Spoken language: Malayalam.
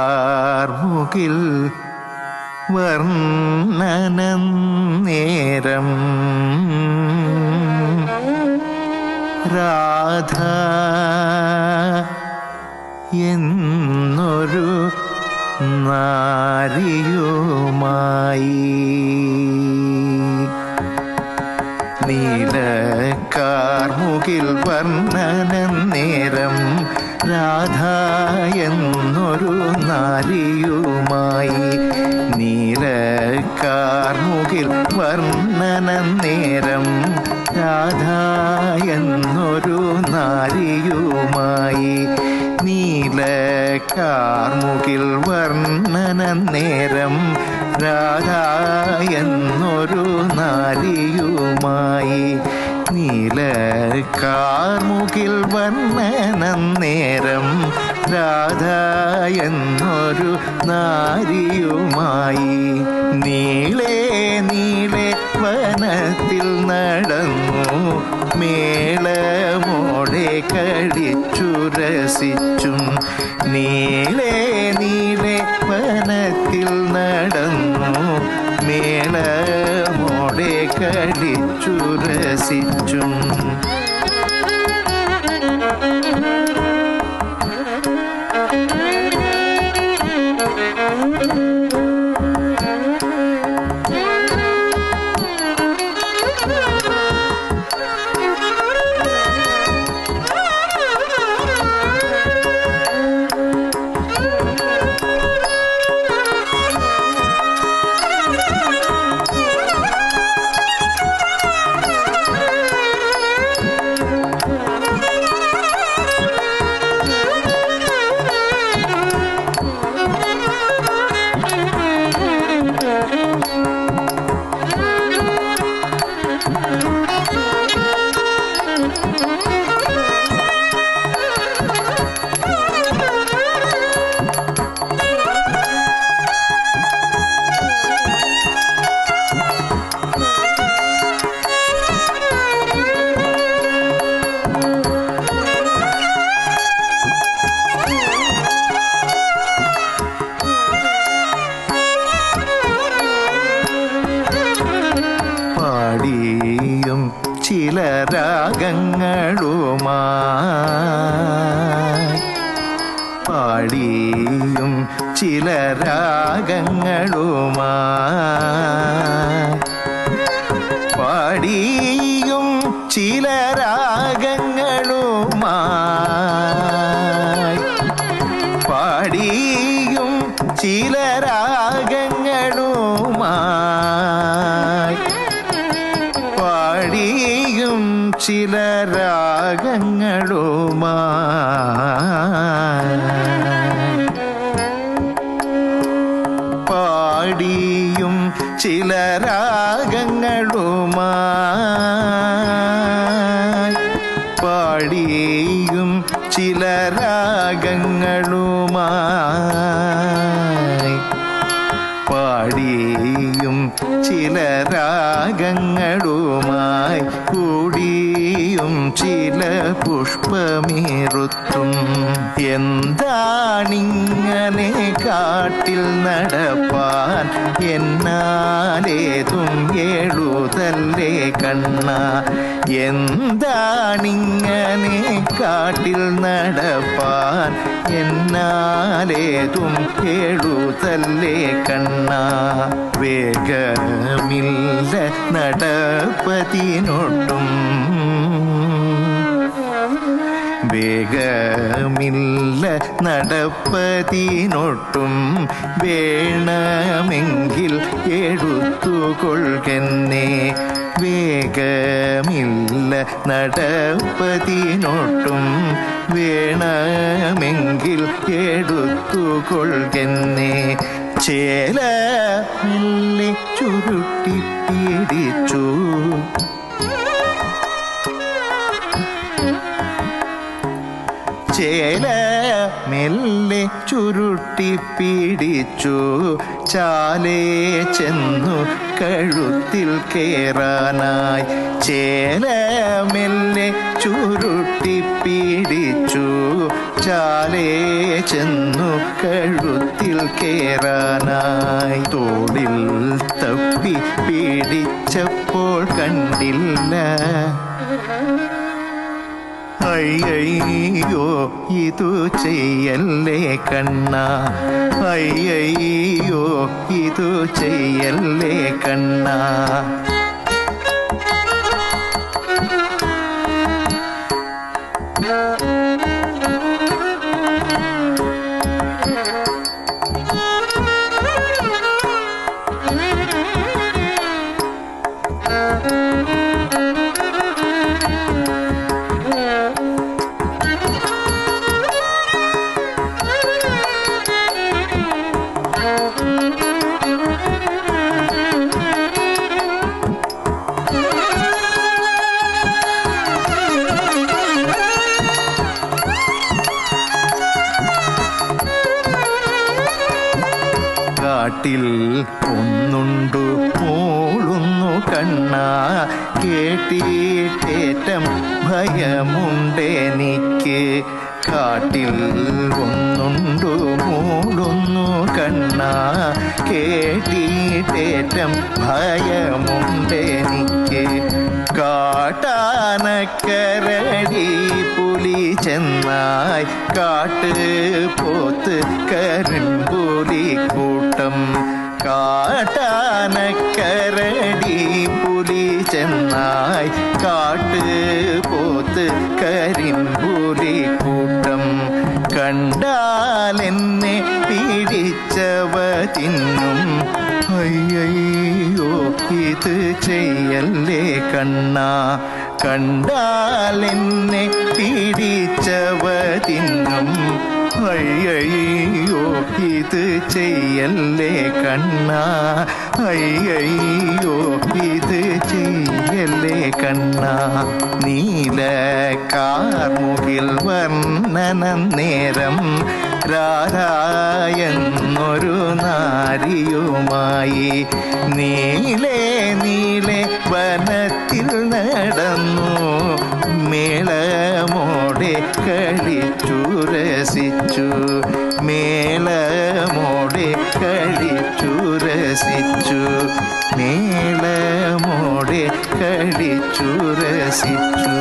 നീലക്കാർമുകിൽ വർണ്ണനം നേരം രാധ എന്നൊരു നാരിയുമായി നീലക്കാർമുകിൽ വർണ്ണനം നേരം രാധ എന്നൊരു നാരിയുമായി നീലക്കാർമുകിൽ വർണ്ണനം നേരം രാധ എന്നൊരു നാരിയുമായി നീലക്കാർമുകിൽ വർണ്ണനം നേരം രാധ എന്നൊരു നാരിയുമായി നീലക്കാർമുകിൽ വർണ്ണനം നേരം രാധ എന്നൊരു നാരിയുമായി നീളെ നീളെ വനത്തിൽ നടന്നു മേളമോടെ കടിച്ചു രസിച്ചും നീളെ നീളെ വനത്തിൽ നടന്നു മേളമോടെ കടിച്ചു രസിച്ചും ചില രാഗങ്ങളുമായി പാടിയും ചില രാഗങ്ങളുമായി പാടിയും ചില രാഗങ്ങളുമായി പാടിയും ചില രാഗങ്ങളുമായി പാടിയും ചില രാഗങ്ങളുമായി പാടിയും ചില രാഗങ്ങളുമായി പാടിയും ചില രാഗങ്ങളുമായി പാടിയും ചില രാഗങ്ങളുമായി കൂടിയും ചില പുഷ്പമേറുത്തും എന്താണിങ്ങനെ കാട്ടിൽ നടപ്പാൻ എന്നാലേതും എഴുതല്ലേ കണ്ണ എന്താണിങ്ങനെ കാട്ടിൽ നടപ്പാൻ എന്നാലേതും എഴുതല്ലേ കണ്ണ വേഗമില്ല നടപ്പതിനൊട്ടും വേഗമില്ല നടപ്പതിനൊട്ടും വേണമെങ്കിൽ എടുത്തുകൊള്ളുകെന്നേ. വേഗമില്ല നടപ്പതിനൊട്ടും വേണമെങ്കിൽ എടുത്തുകൊള്ളുകെന്നേ. ചേല മെല്ലെ ചുരുട്ടി പിടിച്ചു, ചേല മെല്ലെ ചുരുട്ടി പിടിച്ചു, ചാലേ ചെന്നു കഴുത്തിൽ കേറാനായി. ചേല മെല്ലെ ചുരുട്ടി പിടിച്ചു, ചാലേ ചെന്നു കഴുത്തിൽ കേറാനായി. തോളിൽ തപ്പി പിടിച്ചപ്പോൾ കണ്ടില്ല. അയ്യയ്യോ ഇതു ചെയ്യല്ലേ കണ്ണാ, അയ്യയ്യോ ഇതു ചെയ്യല്ലേ കണ്ണാ. കാട്ടിൽ ഒന്നുണ്ടു മൂളുന്നു കണ്ണാ, കേട്ടിട്ടേറ്റം ഭയമുണ്ടെനിക്ക്. കാട്ടിൽ ഒന്നുണ്ടു മൂളുന്നു കണ്ണാ, കേട്ടിട്ടേറ്റം ഭയമുണ്ടെനിക്ക്. കാട്ടാനക്കരടി പുലി ചെന്നായി, കാട്ട് പോത്ത് കരിമ്പുലി കൂട്ടം. കാട്ടാനക്കരടി പുലി ചെന്നായി, കാട്ട് പോത്ത് കരിമ്പുലി കൂട്ടം. കണ്ടാലെന്നെ പിടിച്ചവ തിന്നും, അയ്യയ്യോ ഇത് ചെയ്യല്ലേ കണ്ണാ. കണ്ടാലെന്നെ പിടിച്ചവ തിന്നും, അയ്യയ്യോ ഇത് ചെയ്യല്ലേ കണ്ണാ, അയ്യയ്യോ ഇത് ചെയ്യല്ലേ കണ്ണാ. നീല കാർമുകിൽ വർണ്ണനം നേരം രാധായെന്നൊരു നാരിയുമായി നീലേ നീലേ വനത്തിൽ നടന്നു. മേളമോടെ കളിച്ചു രസിച്ചു, മേളമോടെ കളിച്ചു രസിച്ചു, മേളമോടെ കളിച്ചു രസിച്ചു.